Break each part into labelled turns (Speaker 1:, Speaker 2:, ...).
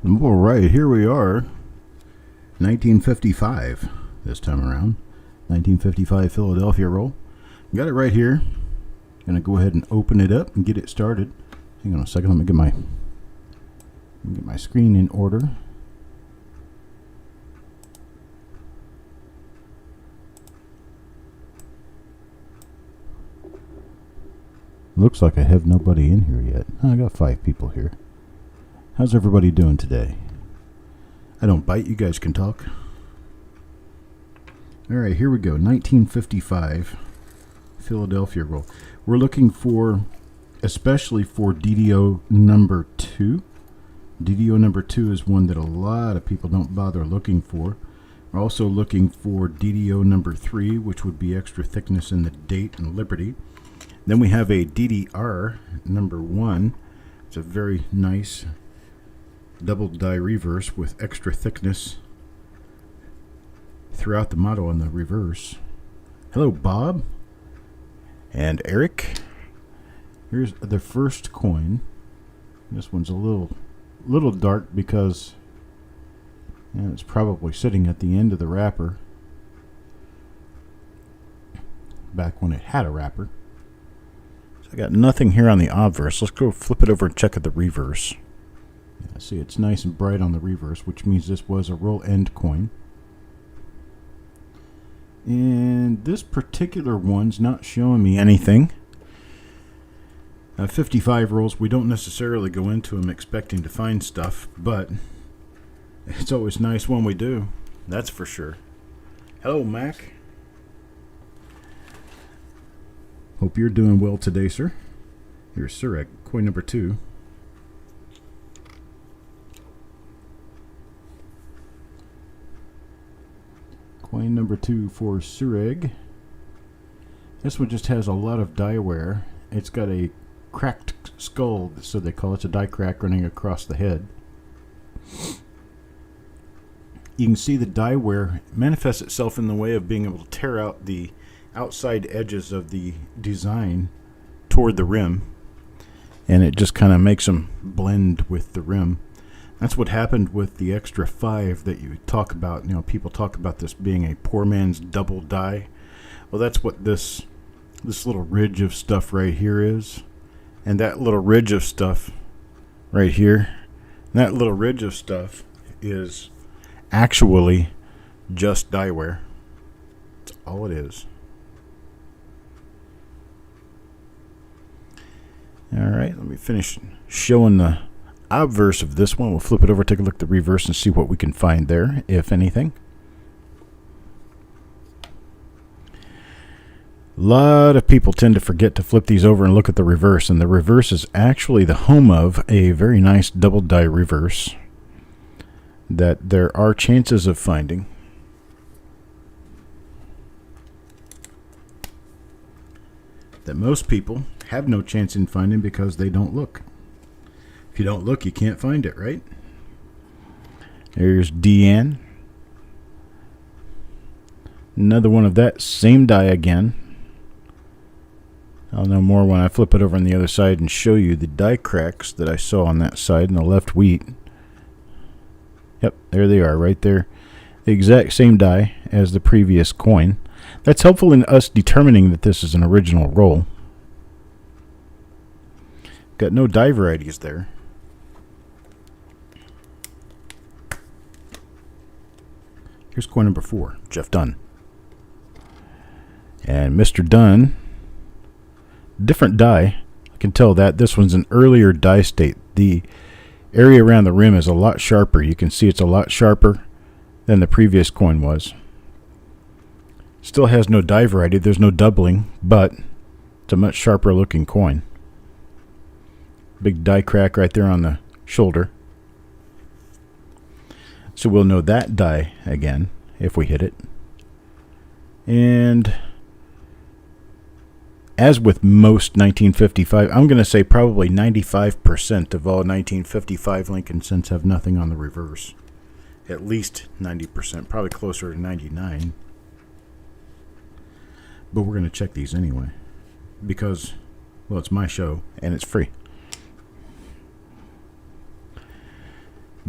Speaker 1: All right, here we are. 1955 this time around. 1955 Philadelphia roll. Got it right here. Gonna go ahead and open it up and get it started. Hang on a second. Let me get my screen in order. Looks like I have nobody in here yet. I got 5 people here. How's everybody doing today? I don't bite, you guys can talk. Alright, here we go. 1955 Philadelphia roll. We're looking for, especially for DDO number 2. DDO number 2 is one that a lot of people don't bother looking for. We're also looking for DDO number 3, which would be extra thickness in the date and Liberty. Then we have a DDR number 1. It's a very nice double die reverse with extra thickness throughout the model on the reverse. Hello, Bob and Eric. Here's the first coin. This one's a little dark because it's probably sitting at the end of the wrapper back when it had a wrapper. So I got nothing here on the obverse. Let's go flip it over and check at the reverse. Yeah, see, it's nice and bright on the reverse, which means this was a roll end coin. And this particular one's not showing me anything. 55 rolls, we don't necessarily go into them expecting to find stuff, but it's always nice when we do. That's for sure. Hello, Mac. Hope you're doing well today, sir. Here's Surek, coin number 2. Coin number 2 for Sureg. This one just has a lot of die wear. It's got a cracked skull, so they call it a die crack running across the head. You can see the die wear manifests itself in the way of being able to tear out the outside edges of the design toward the rim, and it just kind of makes them blend with the rim. That's what happened with the extra 5 that you talk about. You know, people talk about this being a poor man's double die. Well, that's what this little ridge of stuff right here is. And that little ridge of stuff right here, that little ridge of stuff is actually just die wear. That's all it is. Alright, let me finish showing the obverse of this one. We'll flip it over, take a look at the reverse, and see what we can find there, if anything. A lot of people tend to forget to flip these over and look at the reverse, and the reverse is actually the home of a very nice double die reverse that there are chances of finding. That most people have no chance in finding because they don't look. If you don't look, you can't find it, right? There's Deanne. Another one of that same die again. I'll know more when I flip it over on the other side and show you the die cracks that I saw on that side in the left wheat. Yep, there they are right there. The exact same die as the previous coin. That's helpful in us determining that this is an original roll. Got no die varieties there. Here's coin number 4, Jeff Dunn. And Mr. Dunn, different die. I can tell that this one's an earlier die state. The area around the rim is a lot sharper. You can see it's a lot sharper than the previous coin was. Still has no die variety. There's no doubling, but it's a much sharper looking coin. Big die crack right there on the shoulder. So we'll know that die again if we hit it. And as with most 1955, I'm going to say probably 95% of all 1955 Lincoln cents have nothing on the reverse. At least 90%, probably closer to 99. But we're going to check these anyway because, well, it's my show and it's free.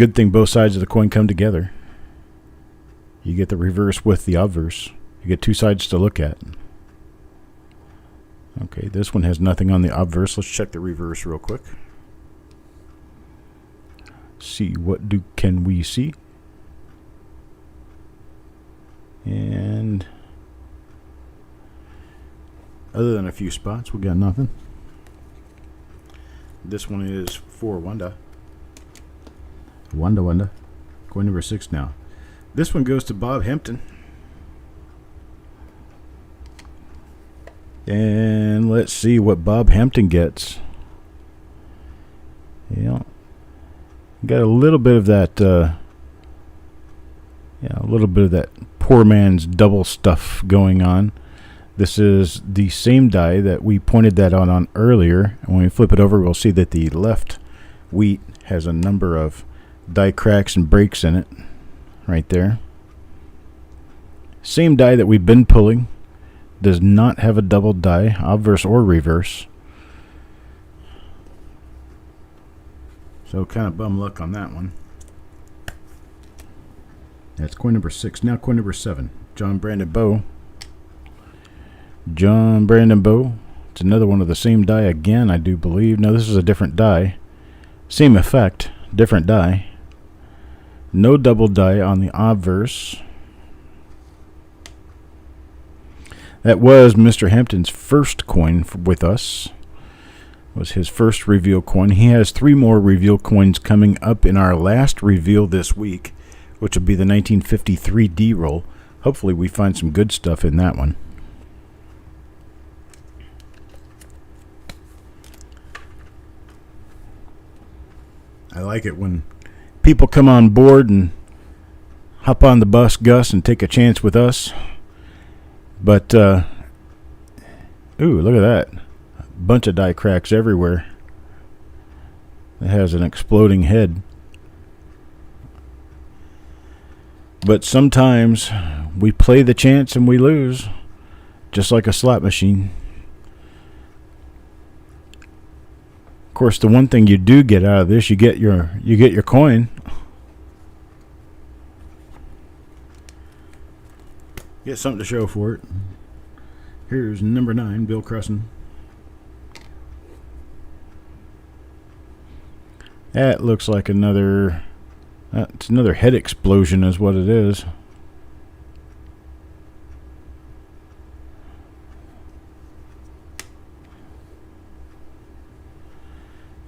Speaker 1: Good thing both sides of the coin come together. You get the reverse with the obverse. You get two sides to look at. Okay, this one has nothing on the obverse. Let's check the reverse real quick. See what can we see? And other than a few spots, we got nothing. This one is for Wanda. Wanda. Coin number 6 now. This one goes to Bob Hampton. And let's see what Bob Hampton gets. Yeah. Got a little bit of that a little bit of that poor man's double stuff going on. This is the same die that we pointed that out on earlier. And when we flip it over, we'll see that the left wheat has a number of die cracks and breaks in it right there. Same die that we've been pulling. Does not have a double die, obverse or reverse. So kind of bum luck on that one. That's coin number 6. Now coin number 7. John Brandon Bow. John Brandon Bow. It's another one of the same die again, I do believe. No, this is a different die. Same effect, different die. No double die on the obverse. That was Mr. Hampton's first coin with us. It was his first reveal coin. He has 3 more reveal coins coming up in our last reveal this week, which will be the 1953 D roll. Hopefully we find some good stuff in that one. I like it when people come on board and hop on the bus, Gus, and take a chance with us. But, ooh, look at that. A bunch of die cracks everywhere. It has an exploding head. But sometimes we play the chance and we lose, just like a slot machine. Of course, the one thing you do get out of this, you get your coin. Get something to show for it. Here's number 9, Bill Crusson. That looks like another. It's another head explosion, is what it is.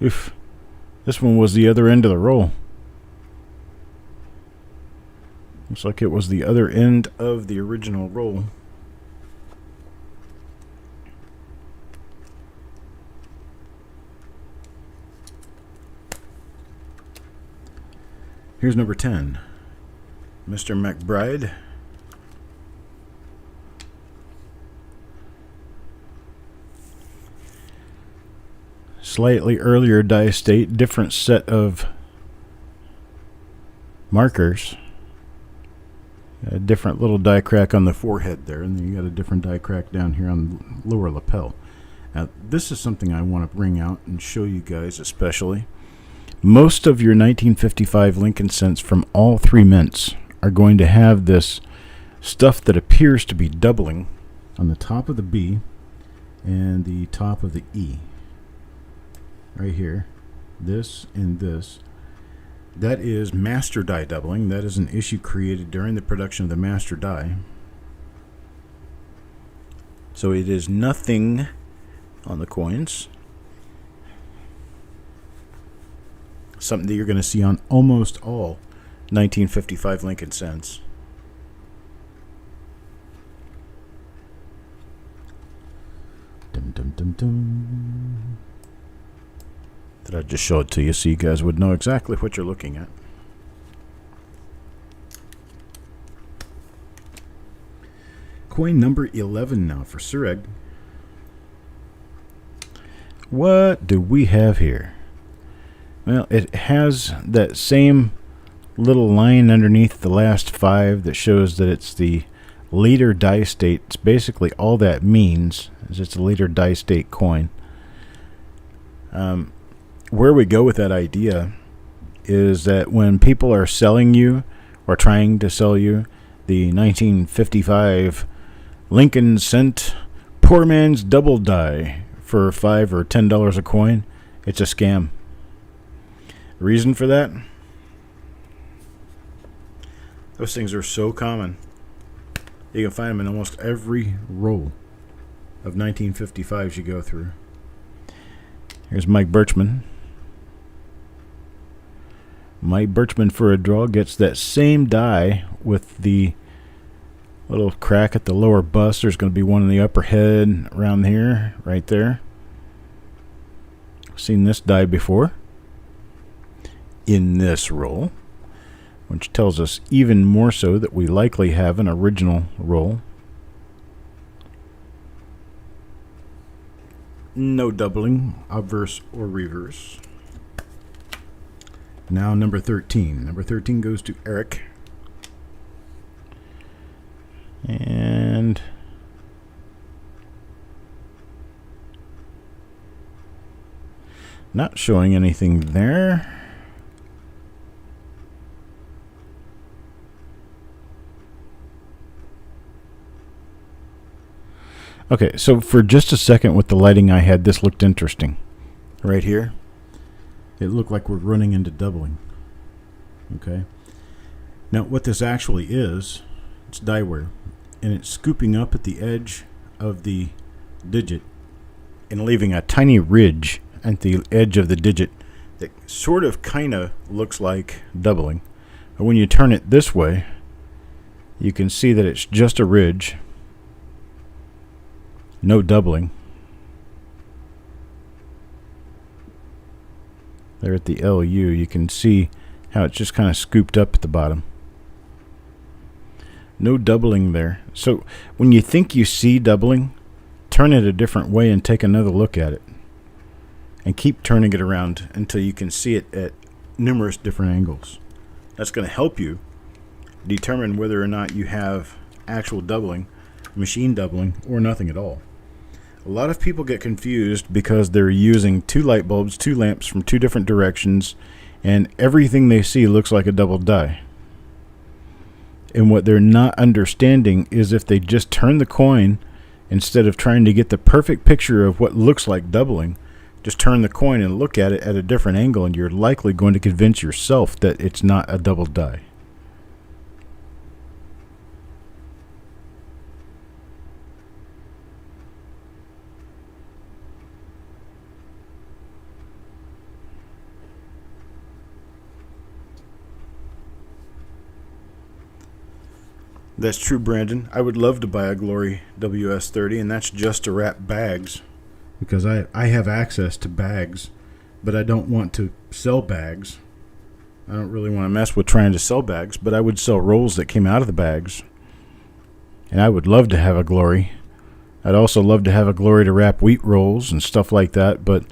Speaker 1: Oof. This one was the other end of the roll. Looks like it was the other end of the original roll. Here's number 10, Mr. McBride. Slightly earlier die state, different set of markers. A different little die crack on the forehead there, and then you got a different die crack down here on the lower lapel. Now, this is something I want to bring out and show you guys especially. Most of your 1955 Lincoln cents from all 3 mints are going to have this stuff that appears to be doubling on the top of the B and the top of the E. Right here. This and this. That is master die doubling. That is an issue created during the production of the master die. So it is nothing on the coins. Something that you're going to see on almost all 1955 Lincoln cents. Dum, dum, dum, dum. Did I just show it to you so you guys would know exactly what you're looking at? Coin number 11 now for Sureg. What do we have here? Well, it has that same little line underneath the last 5 that shows that it's the later die state. It's basically all that means is it's a later die state coin. Where we go with that idea is that when people are selling you or trying to sell you the 1955 Lincoln Cent poor man's double die for $5 or $10 a coin, it's a scam. The reason for that? Those things are so common. You can find them in almost every roll of 1955s you go through. Here's Mike Birchman. Mike Birchman for a draw gets that same die with the little crack at the lower bust. There's going to be one in the upper head around here, right there. Seen this die before in this roll, which tells us even more so that we likely have an original roll. No doubling, obverse or reverse. Now number 13. Number 13 goes to Eric. And not showing anything there. Okay, so for just a second with the lighting I had, this looked interesting. Right here, it looked like we're running into doubling. Okay. Now what this actually is, it's die wear, and it's scooping up at the edge of the digit and leaving a tiny ridge at the edge of the digit that sort of kind of looks like doubling. But when you turn it this way, you can see that it's just a ridge. No doubling. There at the LU, you can see how it's just kind of scooped up at the bottom. No doubling there. So when you think you see doubling, turn it a different way and take another look at it. And keep turning it around until you can see it at numerous different angles. That's going to help you determine whether or not you have actual doubling, machine doubling, or nothing at all. A lot of people get confused because they're using two light bulbs, two lamps from two different directions, and everything they see looks like a double die. And what they're not understanding is if they just turn the coin, instead of trying to get the perfect picture of what looks like doubling, just turn the coin and look at it at a different angle, and you're likely going to convince yourself that it's not a double die. That's true, Brandon. I would love to buy a Glory WS30, and that's just to wrap bags, because I have access to bags, but I don't want to sell bags. I don't really want to mess with trying to sell bags, but I would sell rolls that came out of the bags. And I would love to have a Glory. I'd also love to have a Glory to wrap wheat rolls and stuff like that, but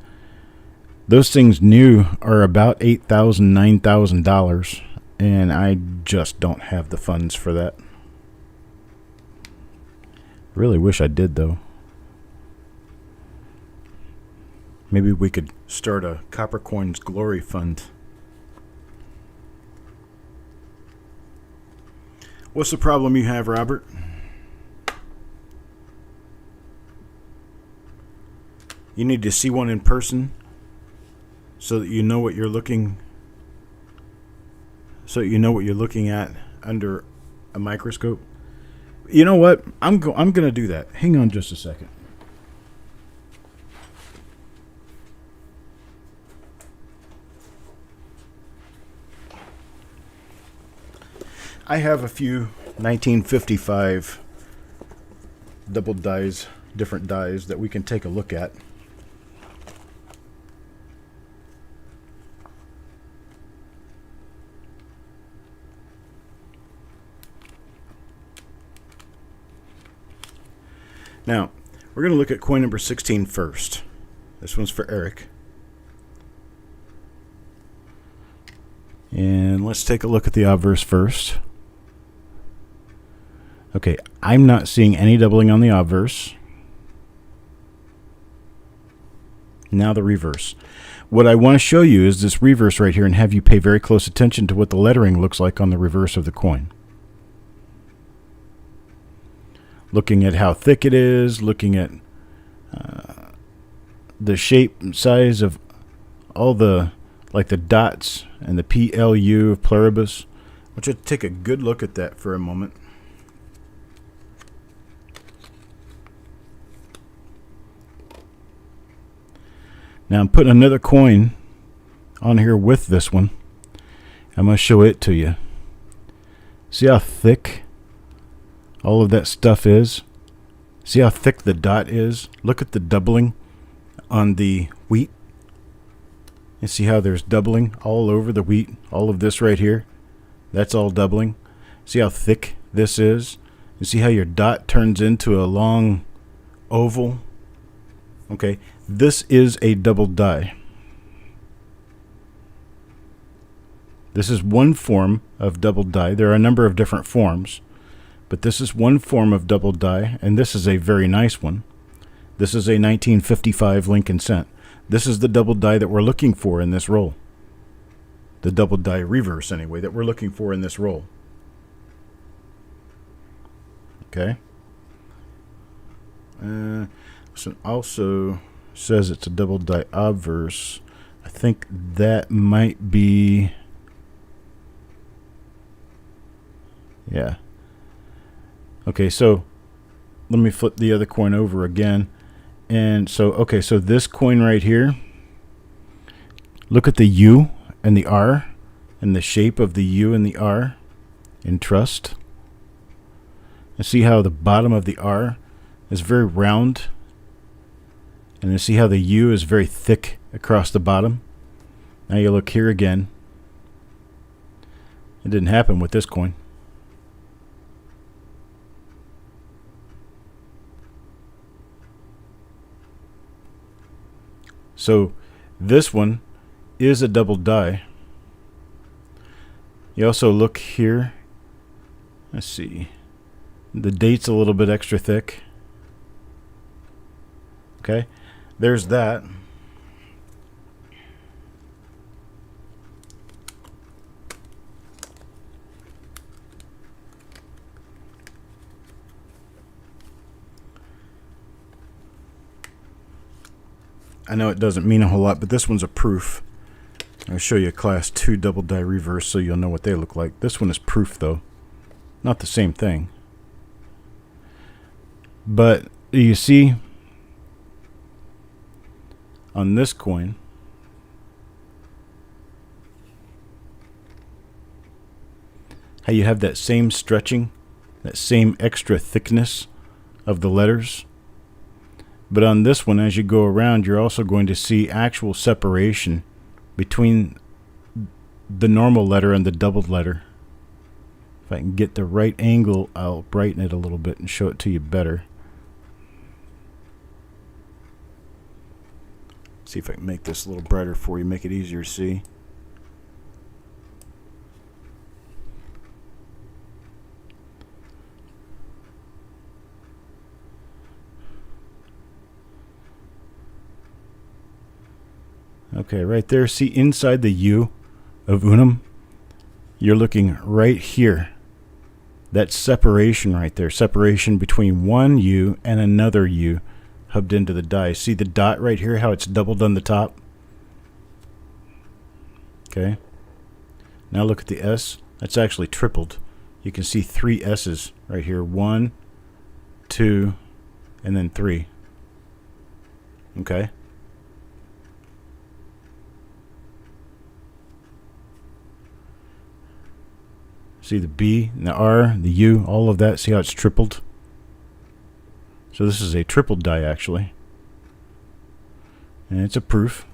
Speaker 1: those things new are about $8,000, $9,000, and I just don't have the funds for that. Really wish I did, though. Maybe we could start a Copper Coins Glory Fund. What's the problem you have, Robert? You need to see one in person so that you know what you're looking at under a microscope. You know what? I'm going to do that. Hang on just a second. I have a few 1955 double dies, different dies that we can take a look at. Now, we're going to look at coin number 16 first. This one's for Eric. And let's take a look at the obverse first. Okay, I'm not seeing any doubling on the obverse. Now the reverse. What I want to show you is this reverse right here and have you pay very close attention to what the lettering looks like on the reverse of the coin. Looking at how thick it is, looking at the shape and size of all the, like the dots and the PLU of pluribus. I want you to take a good look at that for a moment. Now I'm putting another coin on here with this one. I'm going to show it to you. See how thick all of that stuff is? See how thick the dot is? Look at the doubling on the wheat. You see how there's doubling all over the wheat? All of this right here, that's all doubling. See how thick this is? You see how your dot turns into a long oval? Okay, this is a double die. This is one form of double die. There are a number of different forms, but this is one form of double die, and this is a very nice one. This is a 1955 Lincoln cent. This is the double die that we're looking for in this roll. The double die reverse, anyway, that we're looking for in this roll. Okay. So also says it's a double die obverse. I think that might be, yeah. Okay, so let me flip the other coin over again. And so, okay, so this coin right here, look at the U and the R and the shape of the U and the R in trust. And see how the bottom of the R is very round. And you see how the U is very thick across the bottom. Now you look here again. It didn't happen with this coin. So this one is a double die. You also look here. Let's see. The date's a little bit extra thick. Okay. There's that. I know it doesn't mean a whole lot, but this one's a proof. I'll show you a class 2 double die reverse so you'll know what they look like. This one is proof though. Not the same thing. But you see on this coin, how you have that same stretching, that same extra thickness of the letters. But on this one, as you go around, you're also going to see actual separation between the normal letter and the doubled letter. If I can get the right angle, I'll brighten it a little bit and show it to you better. See if I can make this a little brighter for you, make it easier to see. Okay, right there, see inside the U of unum? You're looking right here. That separation right there, separation between one U and another U hubbed into the die. See the dot right here, how it's doubled on the top? Okay. Now look at the S. That's actually tripled. You can see 3 S's right here. 1, 2, and then 3. Okay. See the B and the R, the U, all of that. See how it's tripled? So this is a tripled die actually. And it's a proof.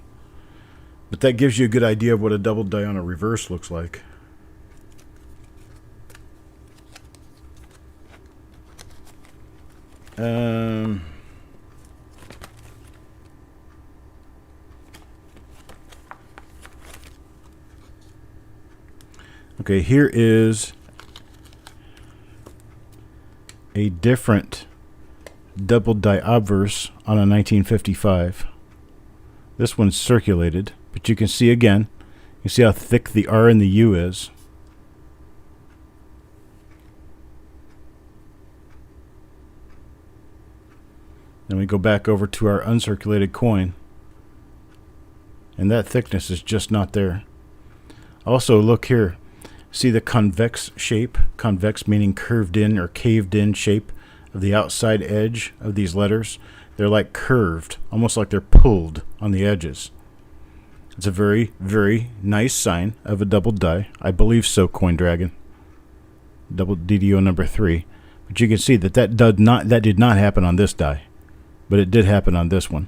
Speaker 1: But that gives you a good idea of what a double die on a reverse looks like. Okay, here is a different double die obverse on a 1955. This one's circulated, but you can see again, you see how thick the R and the U is. Then we go back over to our uncirculated coin, and that thickness is just not there. Also, look here. See the convex shape? Convex meaning curved in or caved in shape of the outside edge of these letters. They're like curved, almost like they're pulled on the edges. It's a very, very nice sign of a double die. I believe so, Coin Dragon. Double DDO number 3. But you can see that that did not happen on this die, but it did happen on this one.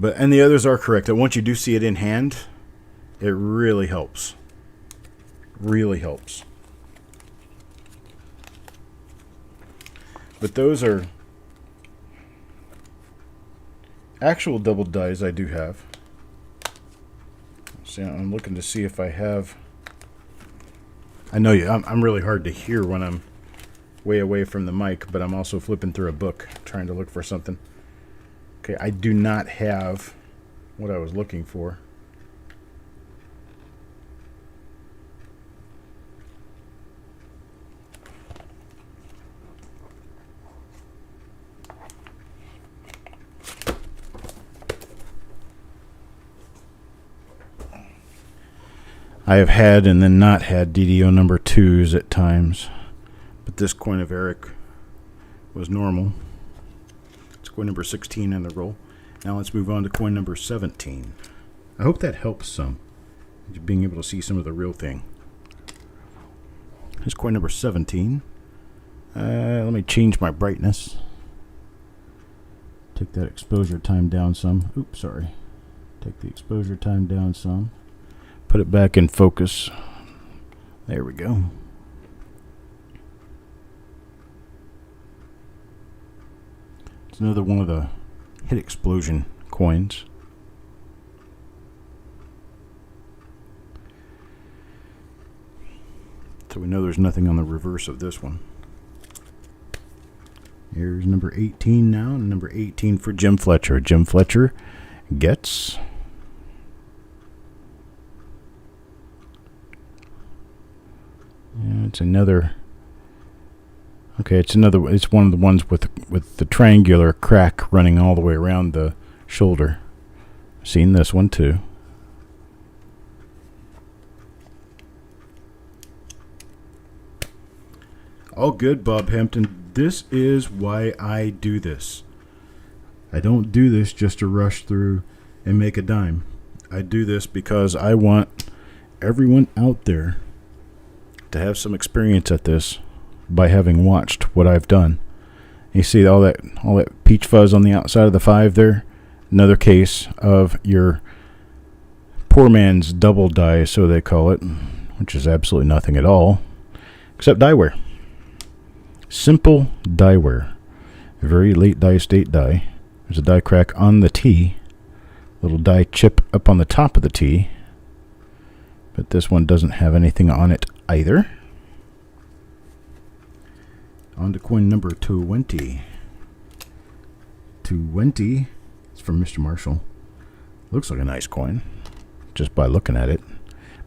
Speaker 1: And the others are correct. That once you do see it in hand, it really helps. Really helps. But those are actual double dies I do have. See, I'm looking to see if I have. I know I'm really hard to hear when I'm way away from the mic, but I'm also flipping through a book trying to look for something. Okay, I do not have what I was looking for. I have had and then not had DDO number 2s at times, but this coin of Eric was normal. Coin number 16 in the roll. Now let's move on to coin number 17. I hope that helps some, being able to see some of the real thing. Here's coin number 17. Let me change my brightness. Take that exposure time down some. Oops, sorry. Take the exposure time down some. Put it back in focus. There we go. It's another one of the hit explosion coins. So we know there's nothing on the reverse of this one. Here's number 18 now, and number 18 for Jim Fletcher. Jim Fletcher gets it's another. Okay, it's one of the ones with the triangular crack running all the way around the shoulder. Seen this one too. All good, Bob Hampton. This is why I do this. I don't do this just to rush through and make a dime. I do this because I want everyone out there to have some experience at this by having watched what I've done. You see all that peach fuzz on the outside of the 5 there? Another case of your poor man's double die, so they call it, which is absolutely nothing at all, except die wear. Simple die wear. A very late die state die. There's a die crack on the T. Little die chip up on the top of the T. But this one doesn't have anything on it either. On to coin number 20. 20. It's from Mr. Marshall. Looks like a nice coin, just by looking at it.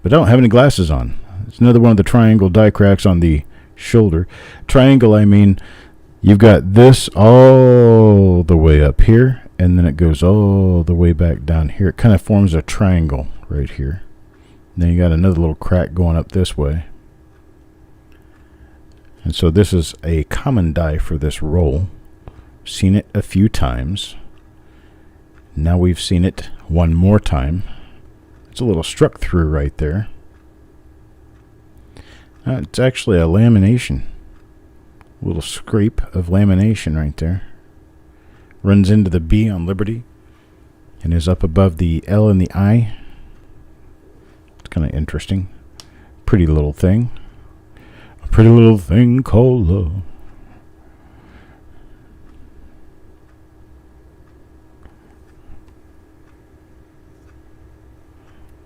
Speaker 1: But I don't have any glasses on. It's another one of the triangle die cracks on the shoulder. Triangle, I mean, you've got this all the way up here, and then it goes all the way back down here. It kind of forms a triangle right here. And then you got another little crack going up this way. And so this is a common die for this roll. Seen it a few times. Now we've seen it one more time. It's a little struck through right there. It's actually a lamination. A little scrape of lamination right there. Runs into the B on Liberty and is up above the L and the I. It's kind of interesting. Pretty little thing. Pretty little thing called love.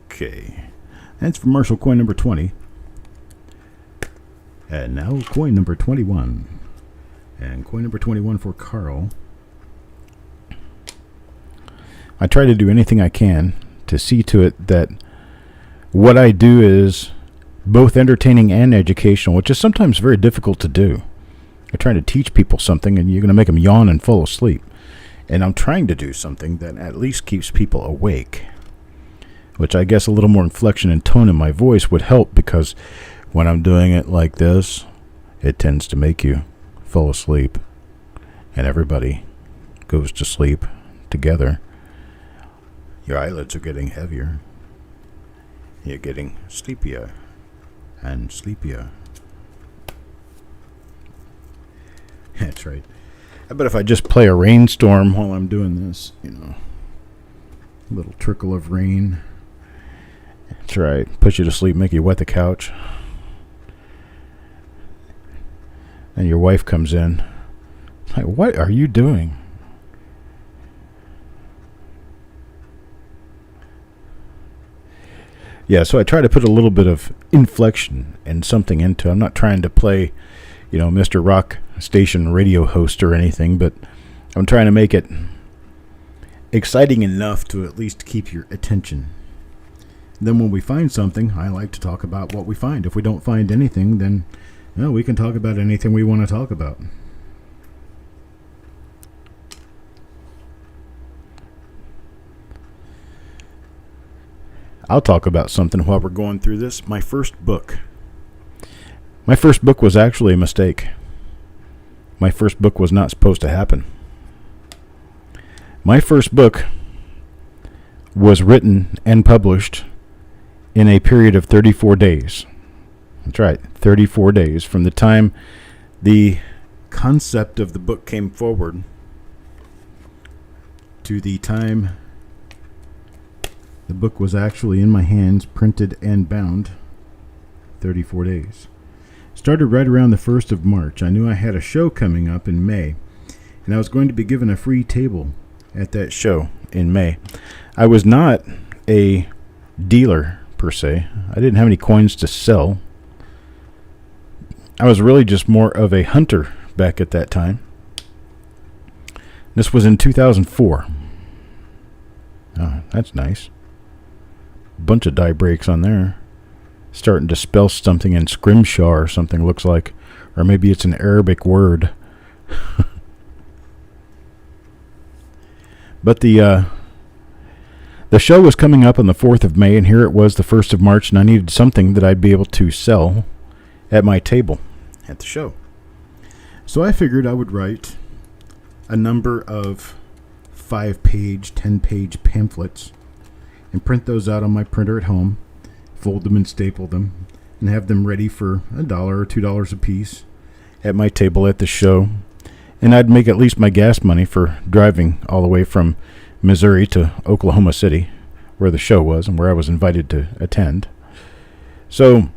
Speaker 1: Okay. That's for Marshall coin number 20. And now coin number 21. And coin number 21 for Carl. I try to do anything I can to see to it that what I do is both entertaining and educational, which is sometimes very difficult to do. You're trying to teach people something and you're going to make them yawn and fall asleep. And I'm trying to do something that at least keeps people awake, which I guess a little more inflection and tone in my voice would help, because when I'm doing it like this, it tends to make you fall asleep, and everybody goes to sleep together. Your eyelids are getting heavier. You're getting sleepier and sleepier. That's right. I bet if I just play a rainstorm while I'm doing this, a little trickle of rain. That's right. Put you to sleep, make you wet the couch. And your wife comes in. Like, what are you doing? Yeah, so I try to put a little bit of inflection and something into it. I'm not trying to play, Mr. Rock station radio host or anything, but I'm trying to make it exciting enough to at least keep your attention. Then when we find something, I like to talk about what we find. If we don't find anything, then we can talk about anything we want to talk about. I'll talk about something while we're going through this. My first book. My first book was actually a mistake. My first book was not supposed to happen. My first book was written and published in a period of 34 days. That's right, 34 days from the time the concept of the book came forward to the time the book was actually in my hands, printed and bound. 34 days. Started right around the 1st of March. I knew I had a show coming up in May, and I was going to be given a free table at that show in May. I was not a dealer, per se. I didn't have any coins to sell. I was really just more of a hunter back at that time. This was in 2004. Oh, that's nice. Bunch of die breaks on there. Starting to spell something in scrimshaw or something, looks like. Or maybe it's an Arabic word. But the show was coming up on the 4th of May, and here it was the 1st of March, and I needed something that I'd be able to sell at my table at the show. So I figured I would write a number of 5-page, 10-page pamphlets and print those out on my printer at home, fold them and staple them, and have them ready for $1 or $2 a piece at my table at the show. And I'd make at least my gas money for driving all the way from Missouri to Oklahoma City, where the show was and where I was invited to attend. So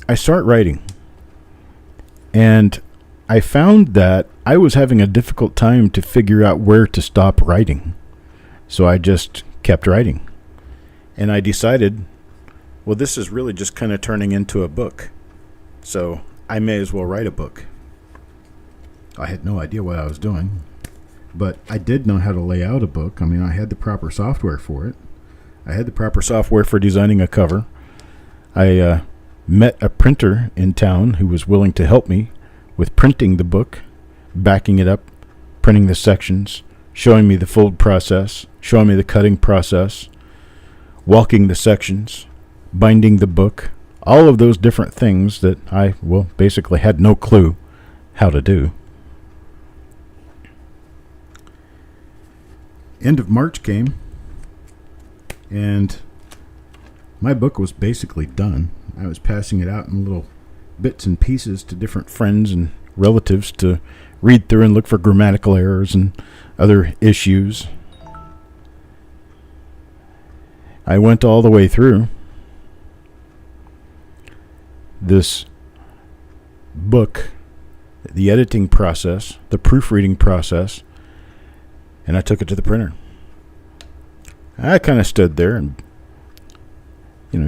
Speaker 1: I start writing, and I found that I was having a difficult time to figure out where to stop writing. So I just kept writing. And I decided, well, this is really just kind of turning into a book. So I may as well write a book. I had no idea what I was doing, but I did know how to lay out a book. I mean, I had the proper software for it. I had the proper software for designing a cover. I met a printer in town who was willing to help me with printing the book, backing it up, printing the sections, showing me the fold process, showing me the cutting process, walking the sections, binding the book, all of those different things that I, basically had no clue how to do. End of March came, and my book was basically done. I was passing it out in little bits and pieces to different friends and relatives to read through and look for grammatical errors and other issues. I went all the way through this book, the editing process, the proofreading process, and I took it to the printer. I kind of stood there and,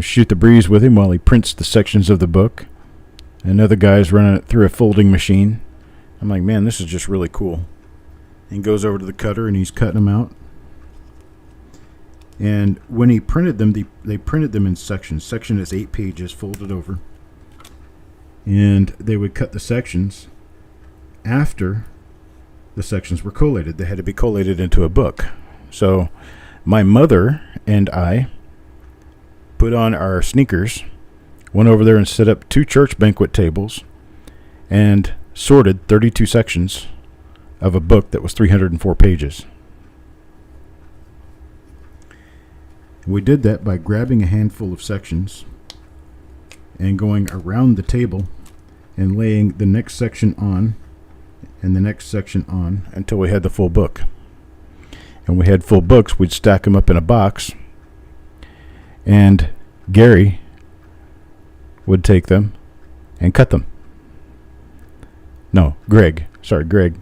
Speaker 1: shoot the breeze with him while he prints the sections of the book. Another guy's running it through a folding machine. I'm like, man, this is just really cool. And he goes over to the cutter and he's cutting them out. And when he printed them, they printed them in sections. Section is 8 pages folded over. And they would cut the sections after the sections were collated. They had to be collated into a book. So my mother and I put on our sneakers, went over there and set up 2 church banquet tables, and sorted 32 sections of a book that was 304 pages. We did that by grabbing a handful of sections and going around the table and laying the next section on and the next section on until we had the full book. And we had full books, we'd stack them up in a box, and Gary would take them and cut them. No, Greg. Sorry, Greg.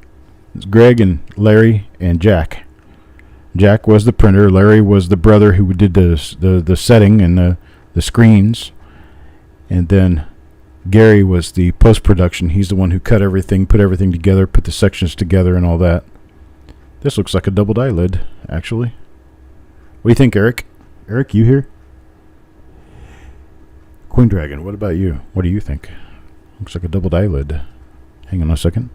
Speaker 1: It's Greg and Larry and Jack. Jack was the printer. Larry was the brother who did the setting and the screens. And then Gary was the post-production. He's the one who cut everything, put everything together, put the sections together and all that. This looks like a double die lid, actually. What do you think, Eric? Eric, you here? Queen Dragon, what about you? What do you think? Looks like a double die lid. Hang on a second.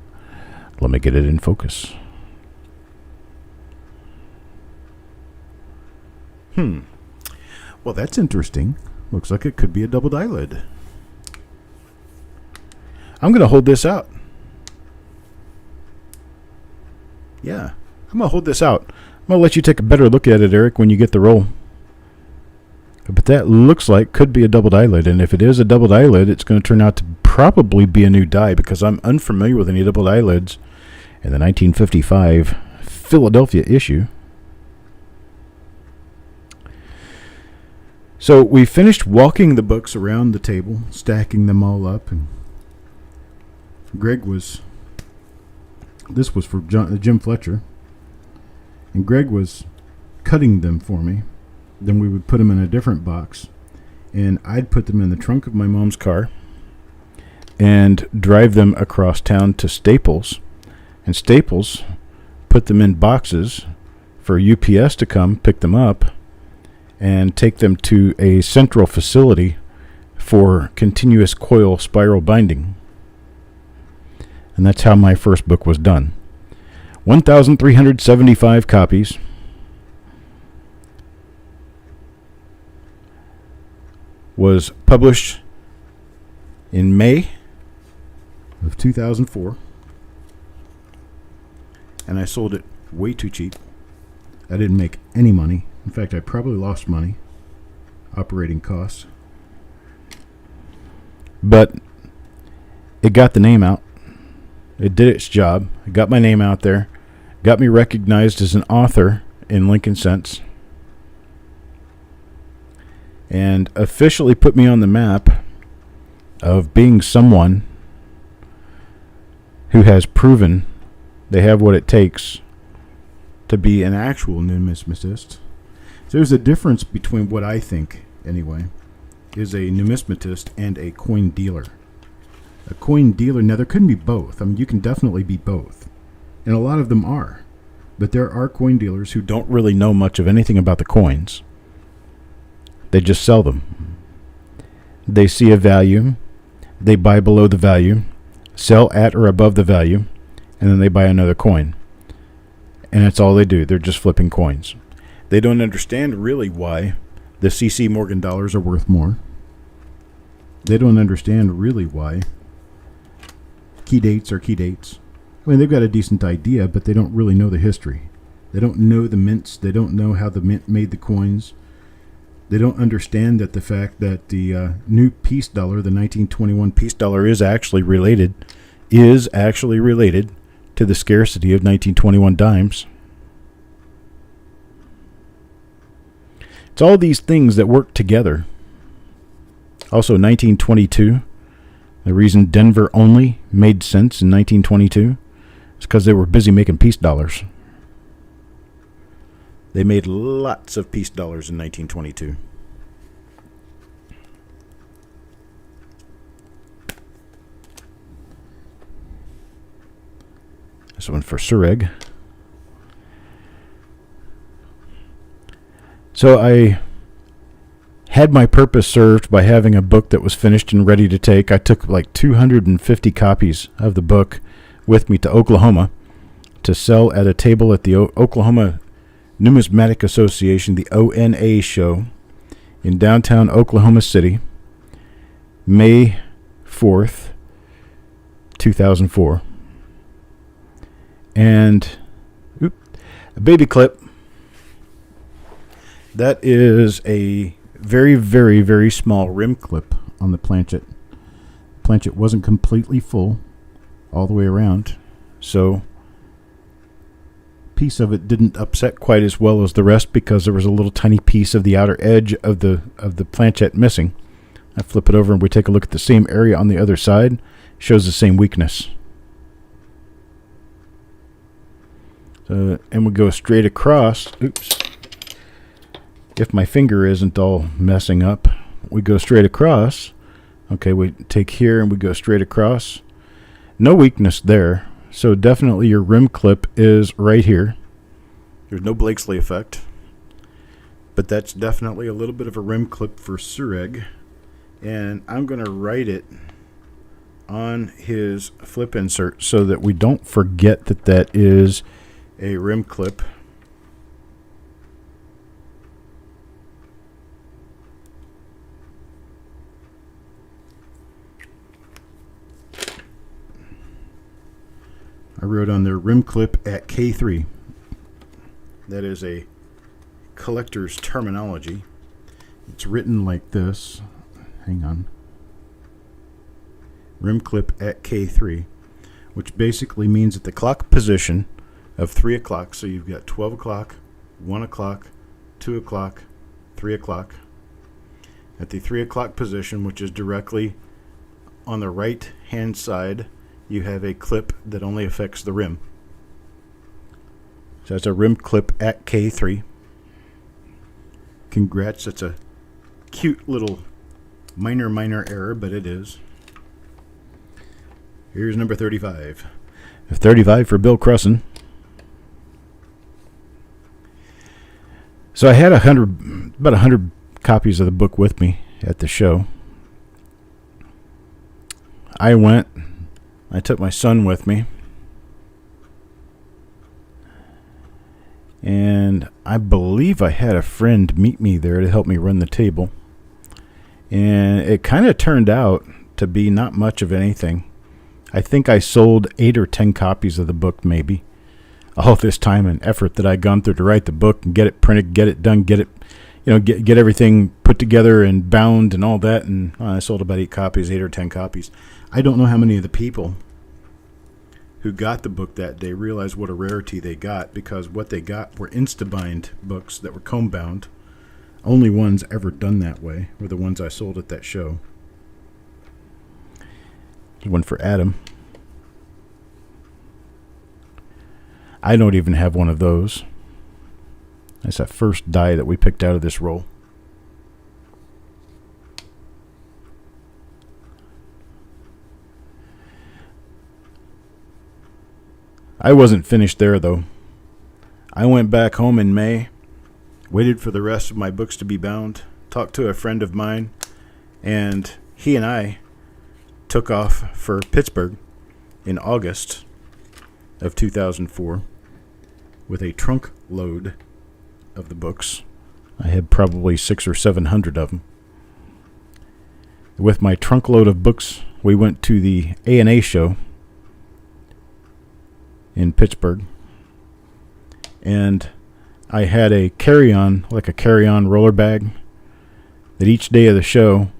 Speaker 1: Let me get it in focus. Well, that's interesting. Looks like it could be a double die lid. I'm going to hold this out. Yeah, I'm going to hold this out. I'm going to let you take a better look at it, Eric, when you get the roll. But that looks like could be a double die lid, and if it is a double die lid, it's going to turn out to probably be a new die, because I'm unfamiliar with any double die lids in the 1955 Philadelphia issue. So we finished walking the books around the table, stacking them all up, and this was for Jim Fletcher, and Greg was cutting them for me. Then we would put them in a different box, and I'd put them in the trunk of my mom's car and drive them across town to Staples, and Staples put them in boxes for UPS to come pick them up and take them to a central facility for continuous coil spiral binding. And that's how my first book was done. 1,375 copies. Was published in May of 2004. And I sold it way too cheap. I didn't make any money. In fact, I probably lost money. Operating costs. But it got the name out. It did its job. It got my name out there. Got me recognized as an author in Lincoln Sense. And officially put me on the map of being someone who has proven they have what it takes to be an actual numismatist. So there's a difference between what I think, anyway, is a numismatist and a coin dealer. A coin dealer, now there couldn't be both. I mean, you can definitely be both. And a lot of them are. But there are coin dealers who don't really know much of anything about the coins. They just sell them. They see a value. They buy below the value, sell at or above the value, and then they buy another coin. And that's all they do. They're just flipping coins. They don't understand really why the C.C. Morgan dollars are worth more. They don't understand really why key dates are key dates. I mean, they've got a decent idea, but they don't really know the history. They don't know the mints. They don't know how the mint made the coins. They don't understand that the fact that the new peace dollar, the 1921 peace dollar, is actually related to the scarcity of 1921 dimes. It's all these things that work together. Also, 1922, the reason Denver only made sense in 1922 is because they were busy making peace dollars. They made lots of peace dollars in 1922. This one for Sureg. So I had my purpose served by having a book that was finished and ready to take. I took like 250 copies of the book with me to Oklahoma to sell at a table at the Oklahoma Numismatic Association, the ONA show, in downtown Oklahoma City, May 4th, 2004. And a baby clip. That is a very, very, very small rim clip on the planchet. The planchet wasn't completely full all the way around, so a piece of it didn't upset quite as well as the rest because there was a little tiny piece of the outer edge of the planchet missing. I flip it over and we take a look at the same area on the other side. Shows the same weakness. And we go straight across. Oops. If my finger isn't all messing up, we go straight across. Okay, we take here and we go straight across. No weakness there. So definitely your rim clip is right here. There's no Blakesley effect. But that's definitely a little bit of a rim clip for Sureg. And I'm going to write it on his flip insert so that we don't forget that that is a rim clip. I wrote on there rim clip at K3. That is a collector's terminology. It's written like this. Hang on. Rim clip at K3, which basically means at the clock position of 3 o'clock. So you've got 12 o'clock, 1 o'clock, 2 o'clock, 3 o'clock. At the 3 o'clock position, which is directly on the right hand side, you have a clip that only affects the rim. So that's a rim clip at K3. Congrats, that's a cute little minor error, but it is. Here's number 35. 35 for Bill Crusson. So I had about 100 copies of the book with me at the show. I took my son with me. And I believe I had a friend meet me there to help me run the table. And it kind of turned out to be not much of anything. I think I sold 8 or 10 copies of the book, maybe. All this time and effort that I'd gone through to write the book and get it printed, get it done, get it, get everything put together and bound and all that. And I sold about 8 or 10 copies. I don't know how many of the people who got the book that day realized what a rarity they got, because what they got were Instabind books that were comb bound. Only ones ever done that way were the ones I sold at that show. One for Adam. I don't even have one of those. That's that first die that we picked out of this roll. I wasn't finished there, though. I went back home in May, waited for the rest of my books to be bound, talked to a friend of mine, and he and I took off for Pittsburgh in August of 2004 with a trunk load of the books. I had probably 600 or 700 of them. With my trunk load of books, we went to the A&A show in Pittsburgh, and I had a carry-on, like a carry-on roller bag, that each day of the show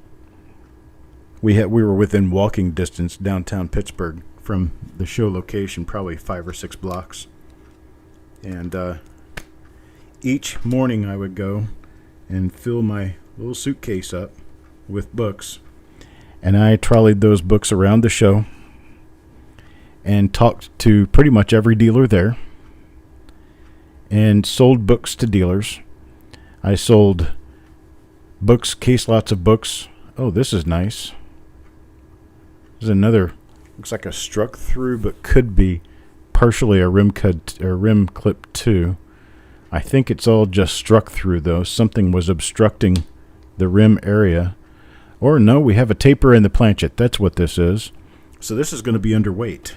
Speaker 1: we were within walking distance downtown Pittsburgh from the show location, probably 5 or 6 blocks. And each morning I would go and fill my little suitcase up with books, and I trolleyed those books around the show and talked to pretty much every dealer there and sold books to dealers. I sold books, case lots of books. Oh, this is nice. There's another, looks like a struck through but could be partially a rim clip too. I think it's all just struck through though. Something was obstructing the rim area. Or no, we have a taper in the planchet. That's what this is. So this is going to be underweight.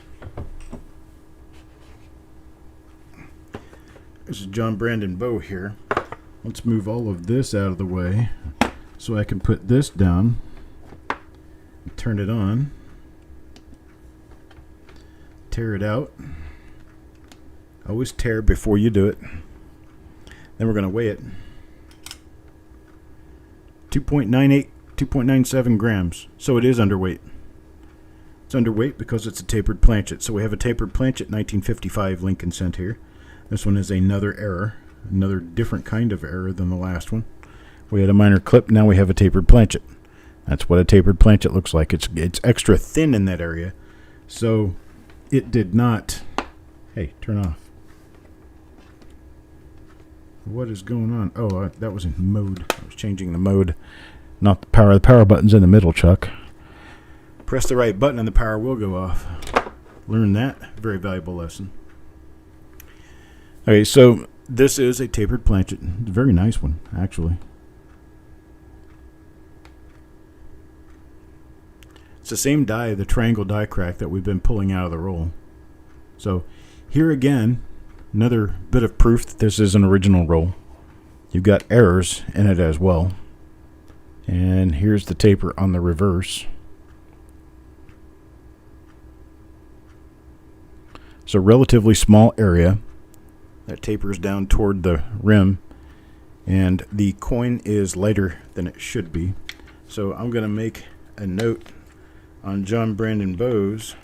Speaker 1: This is John Brandon bow here. Let's move all of this out of the way so I can put this down and turn it on. Tear it out. Always tear before you do it. Then we're going to weigh it. 2.98, 2.97 grams. So it is underweight. It's underweight because it's a tapered planchet. So we have a tapered planchet 1955 Lincoln cent here. This one is another error, another different kind of error than the last one. We had a minor clip, now we have a tapered planchet. That's what a tapered planchet looks like. It's extra thin in that area. So it did not... Hey, turn off. What is going on? Oh, that was in mode. I was changing the mode, not the power. The power button's in the middle, Chuck. Press the right button and the power will go off. Learn that. Very valuable lesson. Okay, so this is a tapered planchet. It's a very nice one, actually. It's the same die, the triangle die crack that we've been pulling out of the roll. So here again, another bit of proof that this is an original roll. You've got errors in it as well. And here's the taper on the reverse. It's a relatively small area that tapers down toward the rim, and the coin is lighter than it should be. So I'm going to make a note on John Brandon Bow's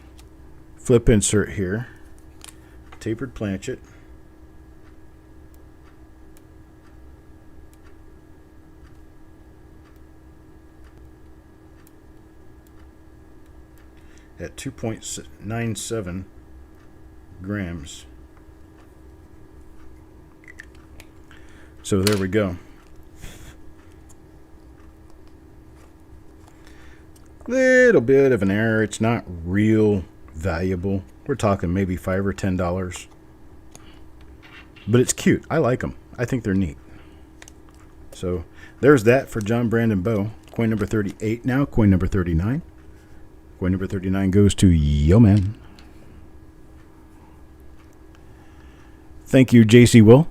Speaker 1: flip insert here. Tapered planchet. At 2.97 grams. So there we go. Little bit of an error. It's not real valuable. We're talking maybe $5 or $10. But it's cute. I like them. I think they're neat. So there's that for John Brandon Bow. Coin number 38 now. Coin number 39. Coin number 39 goes to Yo Man. Thank you, JC Will.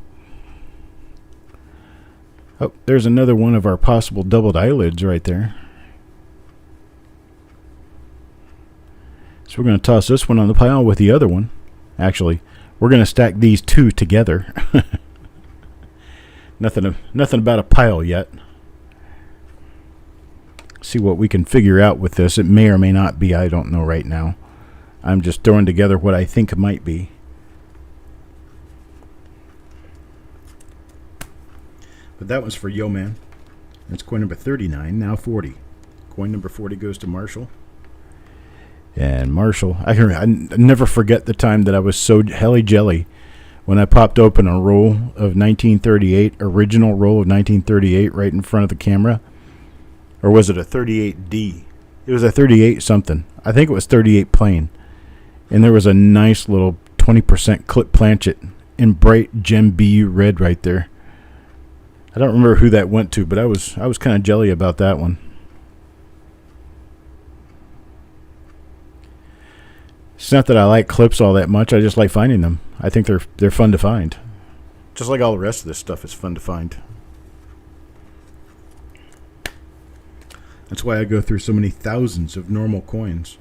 Speaker 1: Oh, there's another one of our possible doubled eyelids right there. So we're going to toss this one on the pile with the other one. Actually, we're going to stack these two together. Nothing about a pile yet. See what we can figure out with this. It may or may not be. I don't know right now. I'm just throwing together what I think it might be. But that was for Yo Man. That's coin number 39, now 40. Coin number 40 goes to Marshall. And Marshall, I never forget the time that I was so helly jelly when I popped open a roll of 1938, original roll of 1938 right in front of the camera. Or was it a 38D? It was a 38 something. I think it was 38 plain. And there was a nice little 20% clip planchet in bright gem BU red right there. I don't remember who that went to, but I was kind of jelly about that one. It's not that I like clips all that much. I just like finding them. I think they're fun to find. Just like all the rest of this stuff is fun to find. That's why I go through so many thousands of normal coins,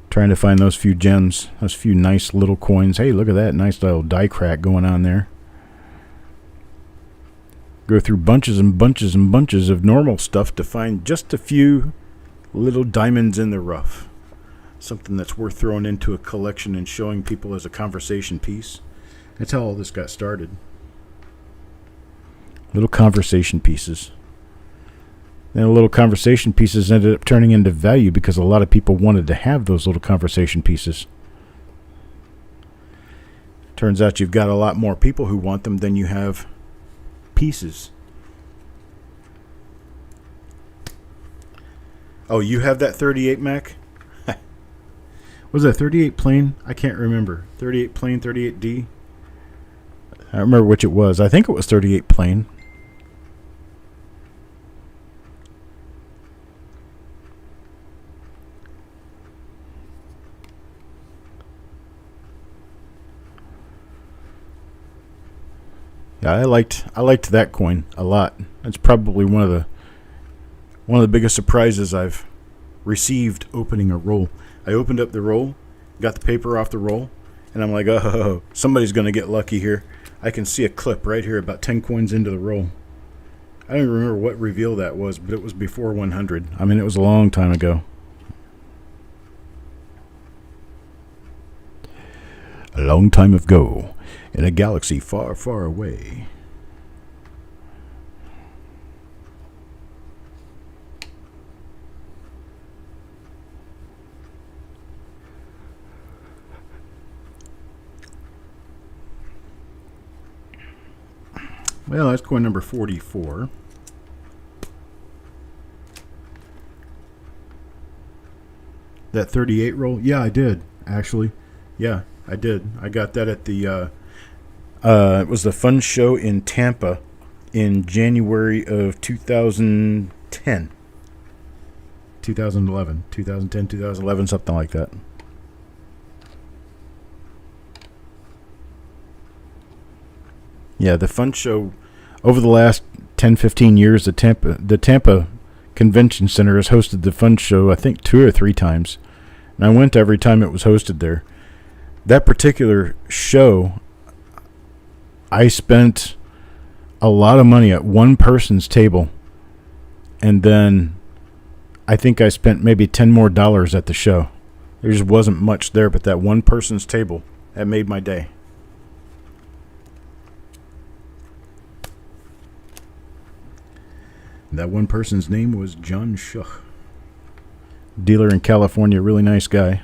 Speaker 1: trying to find those few gems, those few nice little coins. Hey, look at that nice little die crack going on there. Go through bunches and bunches and bunches of normal stuff to find just a few little diamonds in the rough. Something that's worth throwing into a collection and showing people as a conversation piece. That's how all this got started. Little conversation pieces. Then little conversation pieces ended up turning into value because a lot of people wanted to have those little conversation pieces. Turns out you've got a lot more people who want them than you have pieces. Oh, you have that 38 Mac? Was that 38 plain? I can't remember. 38 plain, 38D. I don't remember which it was. I think it was 38 plain. Yeah, I liked that coin a lot. That's probably one of the biggest surprises I've received opening a roll. I opened up the roll, got the paper off the roll, and I'm like, oh, somebody's going to get lucky here. I can see a clip right here about 10 coins into the roll. I don't even remember what reveal that was, but it was before 100. I mean, it was a long time ago. A long time ago, in a galaxy far, far away. Well, that's coin number 44. That 38 roll? Yeah, I did, actually. Yeah, I did. I got that at the, it was the fun show in Tampa in January of 2010. 2011. 2010, 2011, something like that. Yeah, the fun show over the last 10, 15 years, the Tampa Convention Center has hosted the fun show, I think 2 or 3 times. And I went every time it was hosted there. That particular show, I spent a lot of money at one person's table. And then I think I spent maybe $10 more at the show. There just wasn't much there, but that one person's table, that made my day. That one person's name was John Schuch. Dealer in California, really nice guy.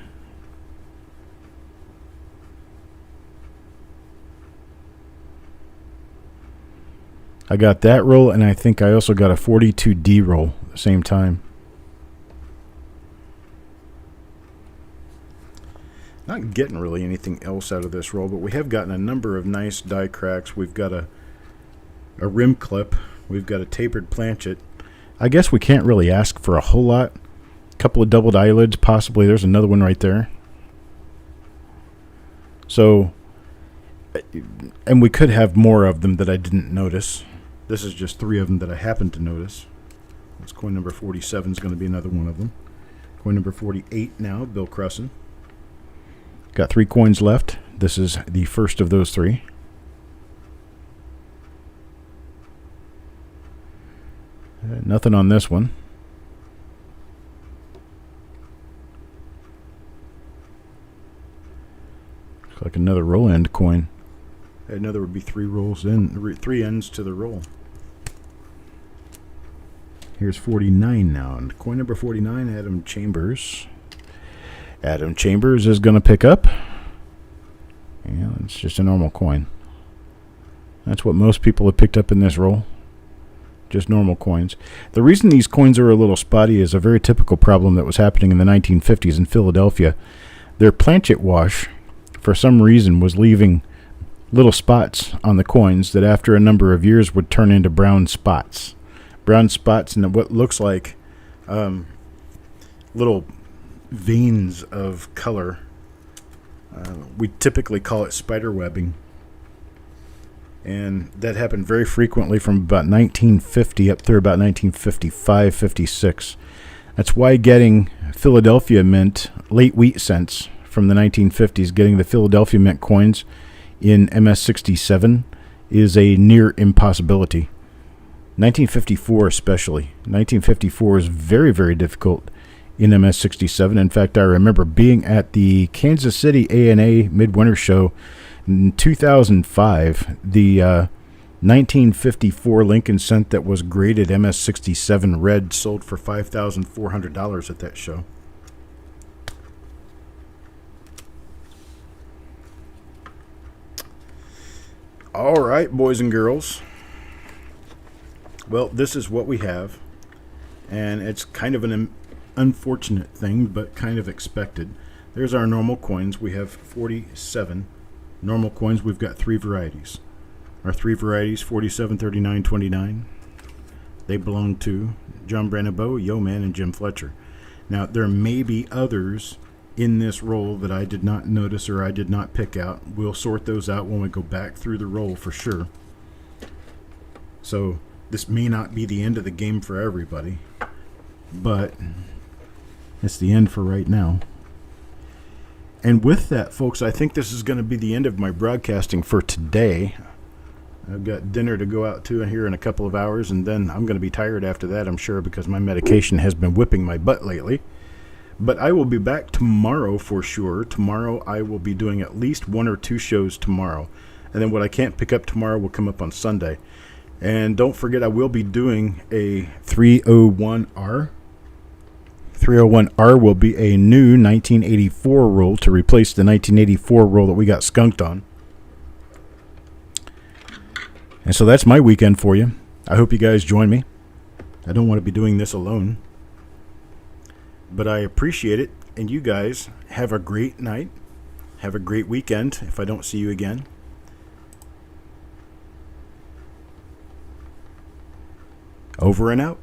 Speaker 1: I got that roll, and I think I also got a 42D roll at the same time. Not getting really anything else out of this roll, but we have gotten a number of nice die cracks. We've got a rim clip. We've got a tapered planchet. I guess we can't really ask for a whole lot. A couple of doubled eyelids, possibly. There's another one right there. So, and we could have more of them that I didn't notice. This is just 3 of them that I happened to notice. This coin number 47 is going to be another one of them. Coin number 48 now, Bill Cresson. Got 3 coins left. This is the first of those 3. Nothing on this one. Looks like another roll end coin. Another would be 3 rolls in, 3 ends to the roll. Here's 49 now, and coin number 49, Adam Chambers. Adam Chambers is going to pick up. Yeah, it's just a normal coin. That's what most people have picked up in this roll. Just normal coins. The reason these coins are a little spotty is a very typical problem that was happening in the 1950s in Philadelphia. Their planchet wash, for some reason, was leaving little spots on the coins that after a number of years would turn into brown spots. Brown spots and what looks like little veins of color. We typically call it spider webbing. And that happened very frequently from about 1950 up through about 1955, 56. That's why getting Philadelphia Mint late wheat cents from the 1950s, getting the Philadelphia Mint coins in MS-67 is a near impossibility. 1954 especially. 1954 is very, very difficult in MS-67. In fact, I remember being at the Kansas City A&A Midwinter Show in 2005, the 1954 Lincoln cent that was graded MS-67 red sold for $5,400 at that show. All right, boys and girls. Well, this is what we have, and it's kind of an unfortunate thing, but kind of expected. There's our normal coins. We have 47 normal coins. We've got 3 varieties. Our 3 varieties, 47, 39, 29. They belong to John Brandebo, Yo Man, and Jim Fletcher. Now, there may be others in this roll that I did not notice or I did not pick out. We'll sort those out when we go back through the roll for sure. So this may not be the end of the game for everybody, but it's the end for right now. And with that, folks, I think this is going to be the end of my broadcasting for today. I've got dinner to go out to here in a couple of hours, and then I'm going to be tired after that, I'm sure, because my medication has been whipping my butt lately. But I will be back tomorrow for sure. Tomorrow I will be doing at least 1 or 2 shows tomorrow. And then what I can't pick up tomorrow will come up on Sunday. And don't forget, I will be doing a 301R. 301R will be a new 1984 roll to replace the 1984 roll that we got skunked on. And so that's my weekend for you. I hope you guys join me. I don't want to be doing this alone. But I appreciate it. And you guys have a great night. Have a great weekend if I don't see you again. Over and out.